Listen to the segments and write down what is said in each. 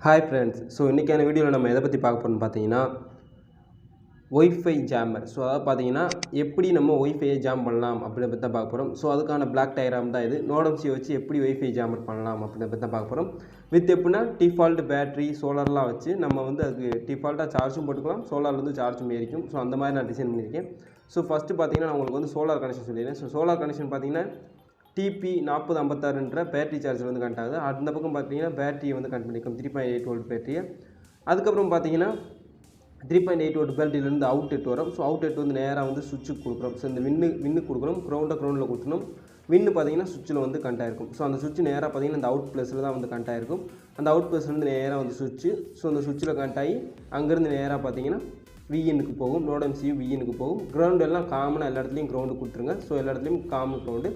Hi friends, so இன்னைக்கான வீடியோவில் நம்ம எதை பற்றி பார்க்க போகிறோம்னு பார்த்தீங்கன்னா ஒய்ஃபை ஜாமர். ஸோ அதாவது பார்த்தீங்கன்னா எப்படி நம்ம ஒய்ஃபையை ஜாம் பண்ணலாம் அப்படின்ற பற்றி தான் பார்க்க போகிறோம். ஸோ அதுக்கான பிளாக் டயக்ராம் தான் இது. நோடம்சி வச்சு எப்படி ஒய்ஃபை ஜாமர் பண்ணலாம் அப்படின்ற பற்றி தான் பார்க்க போகிறோம். வித் எப்படின்னா டிஃபால்ட் பேட்டரி சோலார்லாம் வச்சு நம்ம வந்து அதுக்கு டிஃபால்ட்டாக சார்ஜும் போட்டுக்கலாம், சோலார்லேருந்து சார்ஜும் ஏறிக்கும். ஸோ அந்த மாதிரி நான் டிசைன் பண்ணியிருக்கேன். ஸோ ஃபஸ்ட்டு பார்த்தீங்கன்னா நான் உங்களுக்கு வந்து சோலார் கனெக்ஷன் சொல்லிடுறேன். ஸோ சோலார் கனெக்ஷன் பார்த்தீங்கன்னா TP 4056ன்ற பேட்டரி சார்ஜர் வந்து கனெக்ட் ஆகுது. அந்த பக்கம் பார்த்தீங்கன்னா பேட்டரியை வந்து கனெக்ட் பண்ணிக்கும் 3.8 வோல்ட் பேட்டரியை. அதுக்கப்புறம் பார்த்தீங்கன்னா 3.8 வோல்ட் பேட்டரியிலேருந்து அவுட்லெட் வரும். ஸோ அவுட்லெட் வந்து நேராக வந்து சுவிட்சுக்கு கொடுக்குறோம். ஸோ இந்த வின்னு கொடுக்கணும், க்ரௌண்டில் கொடுக்கணும். வின்னு பார்த்தீங்கன்னா சுவிட்சில் வந்து கனெக்ட் ஆகிருக்கும். ஸோ அந்த சுவிட்ச் நேராக பார்த்தீங்கன்னா இந்த அவுட் ப்ளஸில் தான் வந்து கனெக்ட் ஆகிருக்கும். அந்த அவுட் ப்ளஸ்லேருந்து நேராக வந்து சுவிட்சு. ஸோ அந்த சுவிட்சில் கனெக்ட் ஆகி அங்கேருந்து நேராக பார்த்தீங்கன்னா விஎனுக்கு போகும், நோடம்சியும் விஎனுக்கு போகும். கிரவுண்ட் எல்லாம் காமனாக எல்லா இடத்துலையும் கிரவுண்டு கொடுத்துருங்க. ஸோ எல்லா இடத்துலையும் காமன் கிரவுண்டு.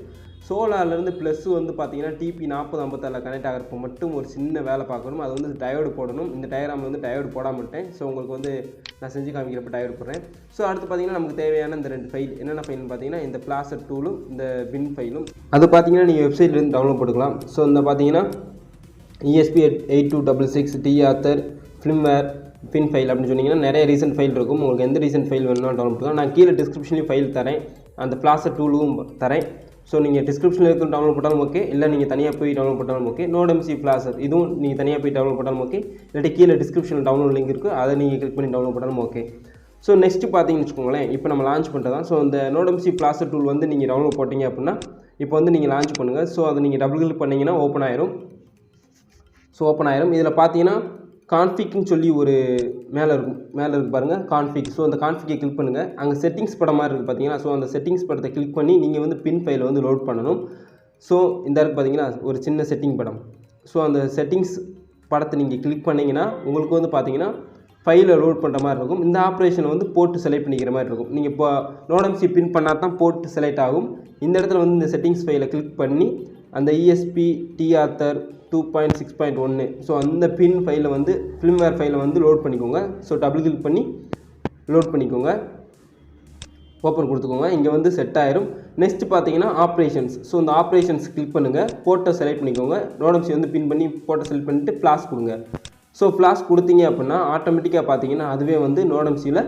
சோலார்லேருந்து ப்ளஸ் வந்து பார்த்தீங்கன்னா TP 4056 கனெக்ட் ஆகிறப்போ மட்டும் ஒரு சின்ன வேலை பார்க்கணும். அது வந்து டயோடு போடணும். இந்த டயக்ராமில் வந்து டயோடு போடாமட்டேன். ஸோ உங்களுக்கு வந்து நான் செஞ்சு காமிக்கிறப்ப டயோடு போடுறேன். ஸோ அடுத்து பார்த்தீங்கன்னா நமக்கு தேவையான இந்த 2 ஃபைல் என்னென்ன ஃபைல்னு பார்த்தீங்கன்னா இந்த பிளாஸ்டர் டூலும் இந்த பின் ஃபைலும். அது பார்த்தீங்கன்னா நீங்கள் வெப்சைட்லேருந்து டவுன்லோட் போட்டுக்கலாம். ஸோ இந்த பார்த்தீங்கன்னா ESP8266 TAuthor ஃபிலிம்வேர் பின் ஃபைல் அப்படின்னு சொன்னீங்கன்னா நிறைய ரீசன்ட் ஃபைல் இருக்கும். உங்களுக்கு எந்த ரீசன்ட் ஃபைல் வேணும்னா டவுன்லோட் பண்ணலாம். நான் கீழே டிஸ்கிரிப்ஷன்லேயும் ஃபைல் தரேன், அந்த பிளாஸ்டர் டூலும் தரேன். ஸோ நீங்கள் டிஸ்கிரிப்ஷனில் இருக்கிற டவுன்லோட் பண்ணாலும் ஓகே, இல்லை நீங்கள் தனியாக போய் டவுன்லோட் பண்ணாலும் ஓகே. நோடம்சி பிளாஸ்டர் இதுவும் நீங்கள் தனியாக போய் டவுன்லோட் பண்ணாலும் ஓகே, இல்லாட்டி கீழே டிஸ்கிரிப்ஷனில் டவுன்லோட் லிங்க் இருக்குது, அதை நீங்கள் கிளிக் பண்ணி டவுன்லோட் பண்ணாலும் ஓகே. ஸோ நெக்ஸ்ட்டு பார்த்தீங்கன்னு வச்சுக்கோங்களேன், இப்போ நம்ம லான்ச் பண்ணுறதான். ஸோ இந்த நோடம்சி பிளாஸ்டர் டூல் வந்து நீங்கள் டவுன்லோட் போட்டிங்க அப்படின்னா இப்போ வந்து நீங்கள் லான்ச் பண்ணுங்கள். ஸோ அதை நீங்கள் டபுள் கிளிக் பண்ணிங்கன்னா ஓப்பன் ஆயிரும். ஸோ ஓப்பன் ஆயிரும். இதில் பார்த்தீங்கன்னா கான்ஃபிக்னு சொல்லி ஒரு மேலே இருக்குது பாருங்கள், கான்ஃபிக். ஸோ அந்த கான்ஃபிக்கை கிளிக் பண்ணுங்கள். அங்கே செட்டிங்ஸ் படம் மாதிரி இருக்குது பார்த்தீங்கன்னா. ஸோ அந்த செட்டிங்ஸ் படத்தை கிளிக் பண்ணி நீங்கள் வந்து பின் ஃபைலை வந்து லோட் பண்ணணும். ஸோ இந்த இருக்குது பார்த்தீங்கன்னா ஒரு சின்ன செட்டிங் படம். ஸோ அந்த செட்டிங்ஸ் படத்தை நீங்கள் கிளிக் பண்ணிங்கன்னா உங்களுக்கு வந்து பார்த்தீங்கன்னா ஃபைலை லோட் பண்ணுற மாதிரி இருக்கும். இந்த ஆப்ரேஷனை வந்து போட்டு செலக்ட் பண்ணிக்கிற மாதிரி இருக்கும். நீங்கள் இப்போ நோடம்சி பின் பண்ணால் தான் போட்டு செலக்ட் ஆகும். இந்த இடத்துல வந்து இந்த செட்டிங்ஸ் ஃபைலை கிளிக் பண்ணி அந்த ESP TAuthor 2.6.1 ஸோ அந்த பின் ஃபைலை வந்து ஃபிலிம்வேர் ஃபைலை வந்து லோட் பண்ணிக்கோங்க. ஸோ டபுள் கிளிக் பண்ணி லோட் பண்ணிக்கோங்க, ஓப்பன் கொடுத்துக்கோங்க. இங்கே வந்து செட் ஆயிரும். நெக்ஸ்ட்டு பார்த்தீங்கன்னா ஆப்ரேஷன்ஸ். ஸோ இந்த ஆப்ரேஷன்ஸ் கிளிக் பண்ணுங்கள், போட்டோ செலக்ட் பண்ணிக்கோங்க. நோடம்சி வந்து பின் பண்ணி போட்டோ செலக்ட் பண்ணிவிட்டு ஃப்ளாஷ் கொடுங்க. ஸோ ஃப்ளாஷ் கொடுத்தீங்க அப்படின்னா ஆட்டோமேட்டிக்காக பார்த்தீங்கன்னா அதுவே வந்து நோடம்சியில்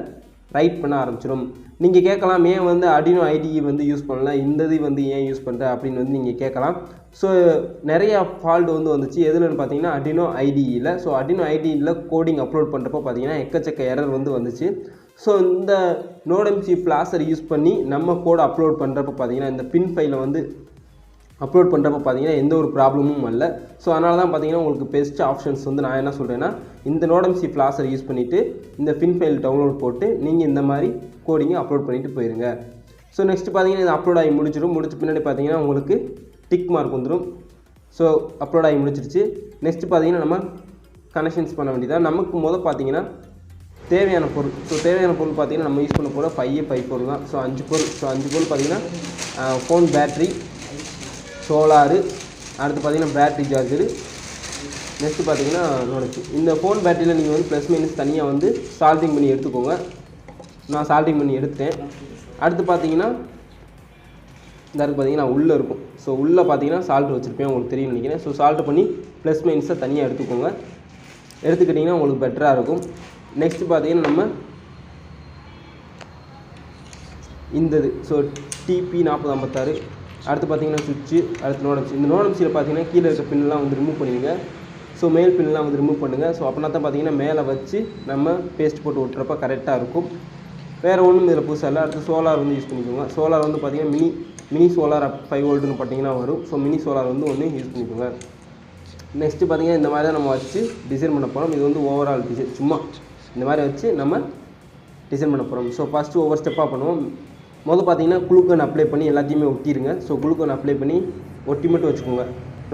ரைட் பண்ண ஆரம்பிச்சிடும். நீங்கள் கேட்கலாம், ஏன் வந்து அடினோ ஐடிஇ வந்து யூஸ் பண்ணலாம், இந்த இது வந்து ஏன் யூஸ் பண்ணுற அப்படின்னு வந்து நீங்கள் கேட்கலாம். ஸோ நிறையா ஃபால்ட் வந்து வந்துச்சு. எதுலன்னு பார்த்தீங்கன்னா அடினோ ஐடிஇயில். ஸோ அடினோ ஐடிஇயில் கோடிங் அப்லோட் பண்ணுறப்போ பார்த்தீங்கன்னா எக்கச்சக்க எரர் வந்து வந்துச்சு. ஸோ இந்த நோடம்சி ஃப்ளாஷர் யூஸ் பண்ணி நம்ம கோட் அப்லோட் பண்ணுறப்போ பார்த்தீங்கன்னா இந்த பின் ஃபைலை வந்து அப்லோட் பண்ணுறப்போ பார்த்தீங்கன்னா எந்த ஒரு ப்ராப்ளமும் இல்லை. ஸோ அதனால தான் பார்த்தீங்கன்னா உங்களுக்கு பெஸ்ட் ஆப்ஷன்ஸ் வந்து நான் என்ன சொல்கிறேன்னா இந்த நோடம்சி ஃப்ளாஷர் யூஸ் பண்ணிவிட்டு இந்த பின் ஃபைல் டவுன்லோட் போட்டு நீங்கள் இந்த மாதிரி கோடிங்கை அப்லோட் பண்ணிவிட்டு போயிருங்க. ஸோ நெக்ஸ்ட் பார்த்தீங்கன்னா இது அப்லோட் ஆகி முடிச்சிட பின்னாடி பார்த்தீங்கன்னா உங்களுக்கு டிக் மார்க் வந்துடும். ஸோ அப்லோட் ஆகி முடிச்சிருச்சு. நெக்ஸ்ட்டு பார்த்தீங்கன்னா நம்ம கனெக்ஷன்ஸ் பண்ண வேண்டியதாக. நமக்கு பார்த்தீங்கன்னா தேவையான பொருள். ஸோ தேவையான பொருள் பார்த்தீங்கன்னா நம்ம யூஸ் பண்ண போகிற 5 பொருள் தான். ஸோ 5 பொருள். ஸோ 5 பொருள் பார்த்தீங்கன்னா ஃபோன் பேட்ரி, சோலாரு, அடுத்து பார்த்தீங்கன்னா பேட்ரி சார்ஜரு, நெக்ஸ்ட்டு பார்த்தீங்கன்னா நோடம்சி. இந்த ஃபோன் பேட்டரியில் நீங்கள் வந்து ப்ளஸ் மைனஸ் தனியாக வந்து சால்ட்டிங் பண்ணி எடுத்துக்கோங்க. நான் சால்ட்டிங் பண்ணி எடுத்துட்டேன். அடுத்து பார்த்தீங்கன்னா இந்த இருக்குது பார்த்தீங்கன்னா உள்ளே இருக்கும். ஸோ உள்ளே பார்த்தீங்கன்னா சால்ட் வச்சுருப்பேன், உங்களுக்கு தெரியும் நினைக்கிறேன். ஸோ சால்ட் பண்ணி ப்ளஸ் மைனஸை தனியாக எடுத்துக்கோங்க. எடுத்துக்கிட்டிங்கன்னா உங்களுக்கு பெட்டராக இருக்கும். நெக்ஸ்ட்டு பார்த்தீங்கன்னா நம்ம இந்தது ஸோ TP 4056. அடுத்து பார்த்தீங்கன்னா சுவிட்சு, அடுத்து நோடம்சி. இந்த நோடம்சியில் பார்த்தீங்கன்னா கீழே இருக்க பின்லாம் வந்து ரிமூவ் பண்ணிடுங்க. ஸோ மேல் பின்லாம் வந்து ரிமூவ் பண்ணுங்கள். ஸோ அப்படின்னா தான் பார்த்தீங்கன்னா மேலே வச்சு நம்ம பேஸ்ட் போட்டு விட்டுறப்ப கரெக்டாக இருக்கும். வேறு ஒன்றும் இதில் புதுசாக இல்லை. அடுத்து சோலார் வந்து யூஸ் பண்ணிக்கோங்க. சோலார் வந்து பார்த்தீங்கன்னா மினி சோலார் 5 வோல்ட்டுன்னு பார்த்தீங்கன்னா வரும். ஸோ மினி சோலார் வந்து ஒன்று யூஸ் பண்ணிக்கோங்க. நெக்ஸ்ட்டு பார்த்தீங்கன்னா இந்த மாதிரி தான் நம்ம வச்சு டிசைன் பண்ண போகிறோம். இது வந்து ஓவரால் டிசைன், சும்மா இந்த மாதிரி வச்சு நம்ம டிசைன் பண்ண போகிறோம். ஸோ ஃபஸ்ட்டு ஒவ்வொரு ஸ்டெப்பாக பண்ணுவோம். பார்த்தீங்கன்னா குளுக்கன் அப்ளை பண்ணி எல்லாத்தையுமே ஒட்டிடுங்க. ஸோ குளுக்கன் அப்ளை பண்ணி ஒட்டி மட்டும் வச்சுக்கோங்க.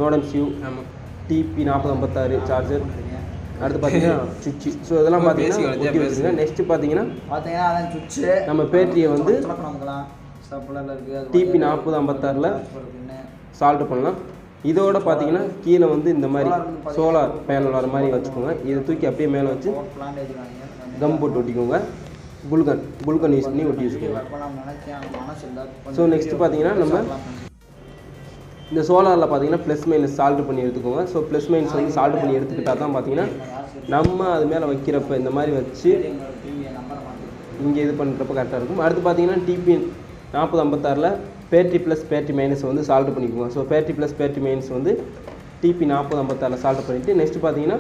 நோடம்சியூ TP 4056 சார்ஜர், அடுத்து பார்த்தீங்கன்னா சுவிட்சு. ஸோ இதெல்லாம் பார்த்தீங்கன்னா ஒட்டி வச்சுருங்க. நெக்ஸ்ட்டு பார்த்தீங்கன்னா நம்ம பேட்டரியை வந்து TP 4056 சால்ட் பண்ணலாம். இதோட பார்த்தீங்கன்னா கீழே வந்து இந்த மாதிரி சோலார் பேனல் வர மாதிரி வச்சுக்கோங்க. இதை தூக்கி அப்படியே மேலே வச்சு கம் போட்டு ஒட்டிக்கோங்க. குல்கன் யூஸ் பண்ணி ஒட்டி வச்சுக்கோங்க. ஸோ நெக்ஸ்ட்டு பார்த்தீங்கன்னா நம்ம இந்த சோலாரில் பார்த்தீங்கன்னா ப்ளஸ் மைனஸ் சால்வ் பண்ணி எடுத்துக்கோங்க. ஸோ ப்ளஸ் மைனஸ் வந்து சால்வ் பண்ணி எடுத்துக்கிட்டால் தான் பார்த்தீங்கன்னா நம்ம அது மேலே வைக்கிறப்ப இந்த மாதிரி வச்சு இங்கே இது பண்ணுறப்ப கரெக்டாக இருக்கும். அடுத்து பார்த்தீங்கன்னா டிபி 4056ல் பேட்ரி ப்ளஸ் பேட்ரி மைனஸ் வந்து சால்வ் பண்ணிக்கோங்க. So battery plus battery minus வந்து டிபி 4056ல் சால்வ் பண்ணிவிட்டு நெக்ஸ்ட்டு பார்த்தீங்கன்னா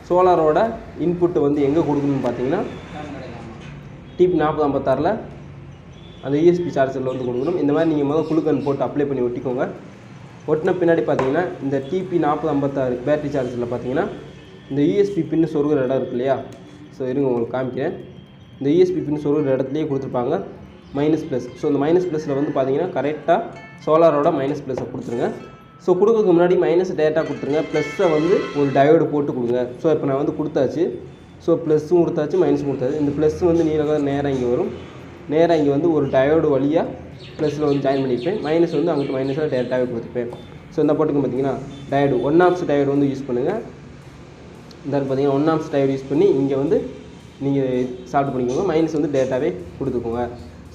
சோலாரோட இன்புட்டு வந்து எங்கே கொடுக்கணும்னு பார்த்தீங்கன்னா டிபி 4056ல் அந்த யூஎஸ்பி சார்ஜரில் வந்து கொடுக்கணும். இந்த மாதிரி நீங்கள் முதல் குளுக்கன் போட்டு அப்ளை பண்ணி ஒட்டிக்கோங்க. ஒட்டின பின்னாடி பார்த்தீங்கன்னா இந்த டிபி 4056 பேட்டரி சார்ஜரில் பார்த்தீங்கன்னா இந்த யூஎஸ்பி பின்னு சொருகிற இடம் இருக்கு இல்லையா? ஸோ இருங்க உங்களுக்கு காமிக்கிறேன். இந்த யூஎஸ்பி பின்னு சொருகிற இடத்துலையே கொடுத்துருப்பாங்க மைனஸ் ப்ளஸ். ஸோ இந்த மைனஸ் ப்ளஸில் வந்து பார்த்தீங்கன்னா கரெக்டாக சோலாரோட மைனஸ் ப்ளஸை கொடுத்துருங்க. ஸோ கொடுக்கறதுக்கு முன்னாடி மைனஸ் டேட்டா கொடுத்துருங்க, ப்ளஸ்ஸை வந்து ஒரு டயோடு போட்டு கொடுங்க. ஸோ இப்போ நான் வந்து கொடுத்தாச்சு. ஸோ ப்ளஸ்ஸும் கொடுத்தாச்சு, மைனஸும் கொடுத்தாச்சு. இந்த ப்ளஸ் வந்து நேராக இங்கே வரும். நேராக இங்கே வந்து ஒரு டயோடு வழியாக ப்ளஸில் வந்து ஜாயின் பண்ணியிருப்பேன். மைனஸ் வந்து அங்கிட்டு மைனஸாக டேரெக்டாகவே கொடுத்துருப்பேன். ஸோ இந்த போட்டுக்கு பார்த்தீங்கன்னா டயோடு 1 ஆம்ஸ் டயோடு வந்து யூஸ் பண்ணுங்கள். இந்த பார்த்தீங்கன்னா 1 ஆம்ஸ் டயோடு யூஸ் பண்ணி இங்கே வந்து நீங்கள் சால்வ் பண்ணிக்கோங்க. மைனஸ் வந்து டேட்டாவே கொடுத்துக்கோங்க.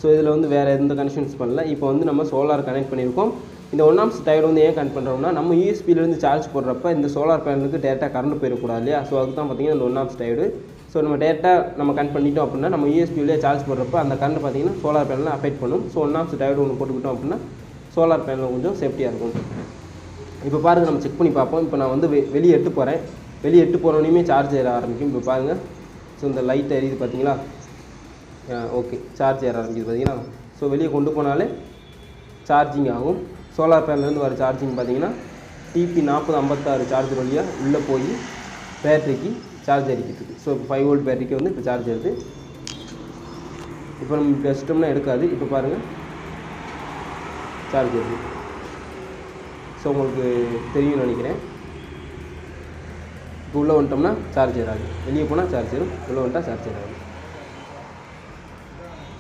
ஸோ இதில் வந்து வேறு எந்த கனெக்ஷன்ஸ் பண்ணல. இப்போ வந்து நம்ம சோலார் கனெக்ட் பண்ணியிருக்கோம். இந்த 1 ஆம்ஸ் டயோடு வந்து ஏன் கனெக்ட் பண்ணுறோம்னா நம்ம யூஎஸ்பியிலேருந்து சார்ஜ் போடுறப்ப இந்த சோலார் பேனலுக்கு டேரெக்டாக கரண்ட் போயிடக்கூடாது இல்லையா? ஸோ அதுக்கு தான் பார்த்தீங்கன்னா இந்த 1 ஆம்ஸ் டயோடு. ஸோ நம்ம டேரெக்டாக நம்ம கனெக்ட் பண்ணிட்டோம் அப்படின்னா நம்ம யூஎஸ்பியிலே சார்ஜ் போடுறப்ப அந்த கரண்ட் பார்த்தீங்கன்னா சோலார் பேனலில் அஃபெக்ட் பண்ணும். ஸோ 1 ஆம்ஸ் டயோடு ஒன்று போட்டுக்கிட்டோம் அப்படின்னா சோலார் பேனல் கொஞ்சம் சேஃப்டியாக இருக்கும். இப்போ பாருங்கள், நம்ம செக் பண்ணி பார்ப்போம். இப்போ நான் வந்து வெளியே எட்டு போகிறேன். வெளியே எட்டு போனோடனே சார்ஜ் ஏற ஆரம்பிக்கும். இப்போ பாருங்கள், ஸோ இந்த லைட் எரியுது பார்த்தீங்களா? ஓகே, சார்ஜ் ஏற ஆரம்பிக்குது பார்த்தீங்களா? ஸோ வெளியே கொண்டு போனாலே சார்ஜிங் ஆகும். சோலார் பேனல்லேருந்து வர சார்ஜிங் பார்த்தீங்கன்னா டிபி 4056 சார்ஜர் வழியாக உள்ளே போய் பேட்டரிக்கு சார்ஜ் அடிக்கிறதுக்கு. ஸோ இப்போ 5 வோல்ட் பேட்டரிக்கு வந்து இப்போ சார்ஜ் ஏறுது. இப்போ நம்ம இப்போ வச்சிட்டோம்னா எடுக்காது. இப்போ பாருங்கள், சார்ஜ் ஏறுது. ஸோ உங்களுக்கு தெரியும்னு நினைக்கிறேன். இப்போ உள்ளே வந்துட்டோம்னா சார்ஜ் ஏறாது, வெளியே போனால் சார்ஜ் ஏறும், உள்ளே வந்துட்டால் சார்ஜ் ஏறாது.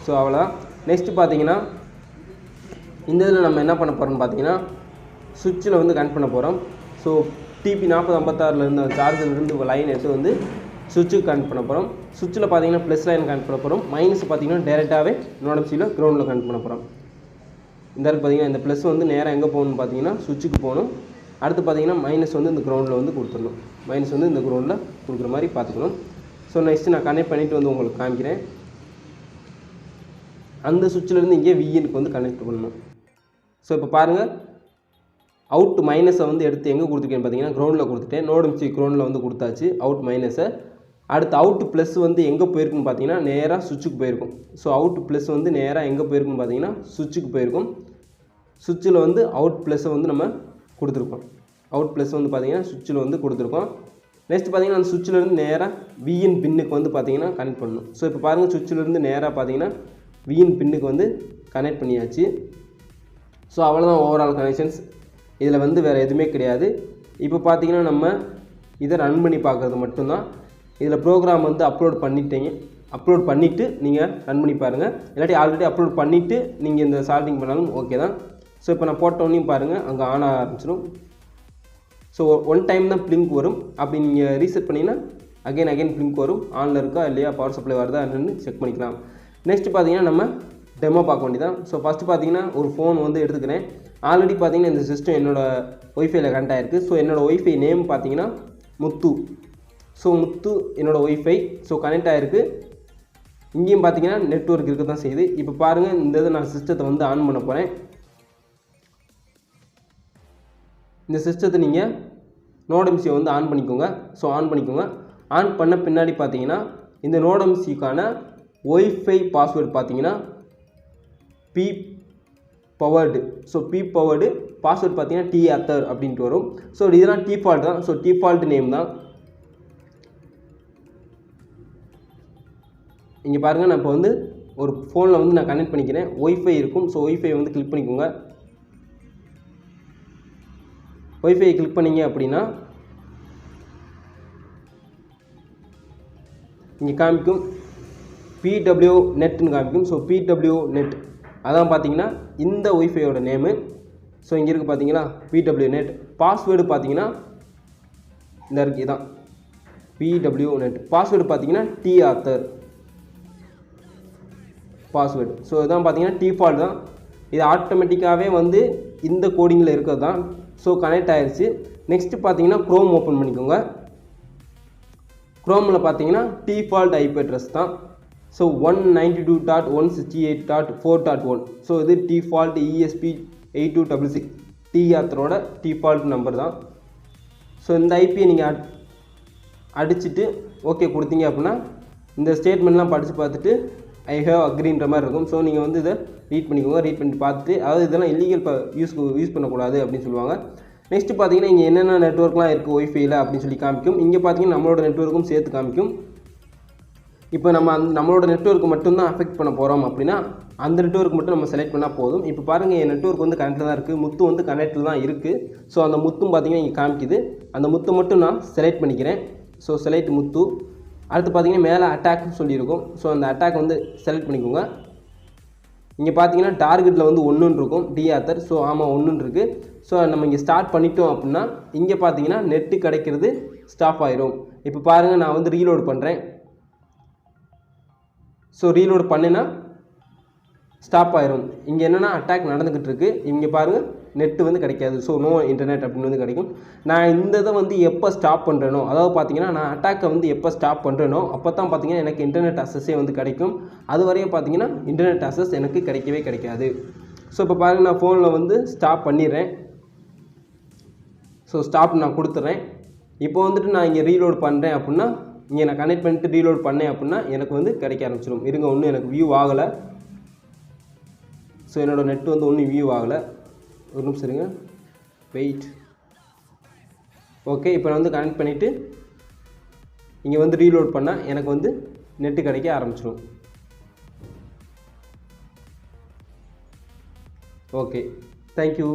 ஸோ அவ்வளோதான். நெக்ஸ்ட்டு பார்த்தீங்கன்னா இந்த இதில் நம்ம என்ன பண்ண போகிறோம்னு பார்த்தீங்கன்னா சுவிட்சில் வந்து கனெக்ட் பண்ண போகிறோம். ஸோ டிபி 4056லேருந்து அந்த சார்ஜர்லேருந்து லைன் எடுத்து வந்து சுவிட்சுக்கு கனெக்ட் பண்ண போகிறோம். சுவிட்சில் பார்த்தீங்கன்னா ப்ளஸ் லைன் கனெக்ட் பண்ண போகிறோம். மைனஸ் பார்த்தீங்கன்னா டேரெக்டாகவே நோடம்சியில் கிரவுண்டில் கனெக்ட் பண்ண போகிறோம். இந்த இடத்துல பார்த்தீங்கன்னா இந்த ப்ளஸ் வந்து நேராக எங்கே போகணும்னு பார்த்தீங்கன்னா சுவிட்சுக்கு போகணும். அடுத்து பார்த்தீங்கன்னா மைனஸ் வந்து இந்த கிரவுண்டில் வந்து கொடுத்துடணும். மைனஸ் வந்து இந்த கிரவுண்டில் கொடுக்குற மாதிரி பார்த்துக்கணும். ஸோ நெக்ஸ்ட்டு நான் கனெக்ட் பண்ணிவிட்டு வந்து உங்களுக்கு காமிக்கிறேன். அந்த சுவிட்சிலேருந்து இங்கே விஎனுக்கு வந்து கனெக்ட் பண்ணணும். ஸோ இப்போ பாருங்கள், அவுட் மைனஸை வந்து எடுத்து எங்கே கொடுத்துருக்கேன்னு பார்த்தீங்கன்னா கிரவுண்டில் கொடுத்துட்டேன். நோடம்சி கிரவுண்டில் வந்து கொடுத்தாச்சு அவுட் மைனஸை. அடுத்து அவுட் ப்ளஸ் வந்து எங்கே போயிருக்குன்னு பார்த்தீங்கன்னா நேராக சுவிட்சுக்கு போயிருக்கும். ஸோ அவுட் ப்ளஸ் வந்து நேராக எங்கே போயிருக்குன்னு பார்த்தீங்கன்னா சுவிட்சுக்கு போயிருக்கும். சுவிட்சில் வந்து அவுட் ப்ளஸ்ஸை வந்து நம்ம கொடுத்துருக்கோம். அவுட் ப்ளஸ் வந்து பார்த்தீங்கன்னா சுவிட்சில் வந்து கொடுத்துருக்கோம். நெக்ஸ்ட் பார்த்தீங்கன்னா அந்த சுவிட்சிலேருந்து நேராக விஎன் பின்னுக்கு வந்து பார்த்தீங்கன்னா கனெக்ட் பண்ணணும். ஸோ இப்போ பாருங்கள், சுவிட்சிலேருந்து நேராக பார்த்தீங்கன்னா விஎன் பின்னுக்கு வந்து கனெக்ட் பண்ணியாச்சு. ஸோ அவ்வளோதான் ஓவரால் கனெக்ஷன்ஸ். இதில் வந்து வேறு எதுவுமே கிடையாது. இப்போ பார்த்தீங்கன்னா நம்ம இதை ரன் பண்ணி பார்க்குறது மட்டும்தான். இதில் ப்ரோக்ராம் வந்து அப்லோட் பண்ணிவிட்டு நீங்கள் ரன் பண்ணி பாருங்கள். இல்லாட்டி ஆல்ரெடி அப்லோட் பண்ணிவிட்டு நீங்கள் இந்த சால்டிங் பண்ணாலும் ஓகே தான். ஸோ இப்போ நான் போட்டோன்னையும் பாருங்கள், அங்கே ஆன் ஆக ஆரம்பிச்சிடும். ஸோ 1 டைம் தான் பிளிங்க் வரும். அப்படி நீங்கள் ரீசெட் பண்ணிங்கன்னா அகைன் பிளிங்க் வரும். ஆனில் இருக்கா இல்லையா, பவர் சப்ளை வருதா என்னன்னு செக் பண்ணிக்கலாம். நெக்ஸ்ட்டு பார்த்தீங்கன்னா நம்ம டெமோ பார்க்க வேண்டியதான். ஸோ ஃபஸ்ட்டு பார்த்தீங்கன்னா ஒரு ஃபோன் வந்து எடுத்துக்கிறேன். ஆல்ரெடி பார்த்தீங்கன்னா இந்த சிஸ்டம் என்னோடய ஒய்ஃபைல கனெக்ட் ஆகிருக்கு. ஸோ என்னோடய ஒய்ஃபை நேம் பார்த்தீங்கன்னா முத்து. ஸோ முத்து என்னோடய ஒய்ஃபை. ஸோ கனெக்ட் ஆகிருக்கு. இங்கேயும் பார்த்தீங்கன்னா நெட்வொர்க் இருக்க தான் செய்யுது. இப்போ பாருங்கள், இந்த இதை நான் சிஸ்டத்தை வந்து ஆன் பண்ண போகிறேன். இந்த சிஸ்டத்தை நீங்கள் நோடம்சியை வந்து ஆன் பண்ணிக்கோங்க. ஸோ ஆன் பண்ணிக்கோங்க. ஆன் பண்ண பின்னாடி பார்த்தீங்கன்னா இந்த நோடம்சிக்கான ஒய்ஃபை பாஸ்வேர்டு பார்த்தீங்கன்னா B powered. So B powered password பார்த்தீங்கன்னா டி அத்தர் அப்படின்ட்டு வரும். ஸோ இதெல்லாம் டிஃபால்ட் தான். ஸோ டிஃபால்ட் நேம் தான். இங்கே பாருங்கள், நான் இப்போ வந்து ஒரு ஃபோனில் வந்து நான் கனெக்ட் பண்ணிக்கிறேன். ஒய்ஃபை இருக்கும். ஸோ ஒய்ஃபை வந்து கிளிக் பண்ணிக்கோங்க. ஒய்ஃபை கிளிக் பண்ணிங்க அப்படின்னா இங்கே காமிக்கும் பிடபிள்யூ நெட்னு காமிக்கும். ஸோ பிடபிள்யூ நெட் அதான் பார்த்தீங்கன்னா இந்த ஒய்ஃபையோட நேமு. ஸோ இங்கே இருக்குது பார்த்தீங்களா, பிடபிள்யூ நெட். பாஸ்வேர்டு பார்த்தீங்கன்னா இந்த இருக்குது, இதான் பிடபிள்யூ நெட். பாஸ்வேர்டு பார்த்தீங்கன்னா டி ஆத்தர் பாஸ்வேர்டு. ஸோ இதான் பார்த்தீங்கன்னா டிஃபால்ட் தான். இது ஆட்டோமேட்டிக்காகவே வந்து இந்த கோடிங்கில் இருக்கிறது தான். ஸோ கனெக்ட் ஆயிடுச்சு. நெக்ஸ்ட்டு பார்த்தீங்கன்னா க்ரோம் ஓப்பன் பண்ணிக்கோங்க. க்ரோமில் பார்த்தீங்கன்னா டிஃபால்ட் ஐபி அட்ரஸ் தான். ஸோ 192.168.4.1. ஸோ இது டிஃபால்ட் ESP8266 டிஆத்தரோட டிஃபால்ட் நம்பர் தான். ஸோ இந்த ஐபியை நீங்கள் அடிச்சுட்டு ஓகே கொடுத்தீங்க அப்படின்னா இந்த ஸ்டேட்மெண்ட்லாம் படித்து பார்த்துட்டு ஐ ஹேவ் அக்ரின்ற மாதிரி இருக்கும். ஸோ நீங்கள் வந்து இதை ரீட் பண்ணிக்கோங்க. ரீட் பண்ணி பார்த்துட்டு அதாவது இதெல்லாம் இல்லீகல் யூஸ் பண்ணக்கூடாது அப்படின்னு சொல்லுவாங்க. நெக்ஸ்ட்டு பார்த்தீங்கன்னா இங்கே என்னென்ன நெட்ஒர்க்லாம் இருக்குது ஒய்ஃபையில் அப்படின்னு சொல்லி காமிக்கும். இங்கே பார்த்தீங்கன்னா நம்மளோட நெட்ஒர்க்கும் சேர்த்து காமிக்கும். இப்போ நம்மளோட நெட்ஒர்க் மட்டும்தான் அஃபெக்ட் பண்ண போகிறோம் அப்படின்னா அந்த நெட்ஒர்க் மட்டும் நம்ம செலக்ட் பண்ணால் போதும். இப்போ பாருங்கள் என் நெட்ஒர்க் வந்து கனெக்டில் தான் இருக்குது, முத்து வந்து கனெக்டில் தான் இருக்குது. ஸோ அந்த முத்தும் பார்த்தீங்கன்னா இங்கே காமிக்குது. அந்த முத்து மட்டும் நான் செலக்ட் பண்ணிக்கிறேன். ஸோ செலக்ட் முத்து. அடுத்து பார்த்தீங்கன்னா மேலே அட்டாக்னு சொல்லியிருக்கும். ஸோ அந்த அட்டாக் வந்து செலக்ட் பண்ணிக்கோங்க. இங்கே பார்த்தீங்கன்னா டார்கெட்டில் வந்து 1 இருக்கும் டிஆத்தர். ஸோ ஆமாம் 1 இருக்குது. ஸோ நம்ம இங்கே ஸ்டார்ட் பண்ணிட்டோம் அப்படின்னா இங்கே பார்த்தீங்கன்னா நெட்டு கிடைக்கிறது ஸ்டாப் ஆயிரும். இப்போ பாருங்கள் நான் வந்து ரீலோட் பண்ணுறேன். ஸோ ரீலோட் பண்ணினா ஸ்டாப் ஆயிரும். இங்கே என்னென்னா அட்டாக் நடந்துக்கிட்டு இருக்குது. இங்கே பாருங்கள் நெட்டு வந்து கிடைக்காது. ஸோ நோ இன்டர்நெட் அப்படின்னு வந்து கிடைக்கும். நான் இந்த இதை வந்து எப்போ ஸ்டாப் பண்ணுறேனோ அதாவது பார்த்தீங்கன்னா நான் அட்டாக்கை வந்து எப்போ ஸ்டாப் பண்ணுறேனோ அப்போ தான் பார்த்தீங்கன்னா எனக்கு இன்டர்நெட் அக்சஸே வந்து கிடைக்கும். அது வரையும் பார்த்தீங்கன்னா இன்டர்நெட் அக்சஸ் எனக்கு கிடைக்கவே கிடைக்காது. ஸோ இப்போ பாருங்கள் நான் ஃபோனில் வந்து ஸ்டாப் பண்ணிடுறேன். ஸோ ஸ்டாப் நான் கொடுத்துட்றேன். இப்போ வந்துட்டு நான் இங்கே ரீலோட் பண்ணுறேன் அப்படின்னா இங்கே நான் கனெக்ட் பண்ணிட்டு ரீலோட் பண்ணேன் அப்படின்னா எனக்கு வந்து கிடைக்க ஆரம்பிச்சிடும். இருங்க ஒன்றும் எனக்கு வியூ ஆகலை. ஸோ என்னோடய நெட் வந்து ஒன்றும் வியூ ஆகலை. ஒரு நிமிஷம் இருங்க, வெயிட். ஓகே, இப்போ நான் வந்து கனெக்ட் பண்ணிவிட்டு இங்கே வந்து ரீலோட் பண்ணால் எனக்கு வந்து நெட்டு கிடைக்க ஆரம்பிச்சிடும். Okay, thank you.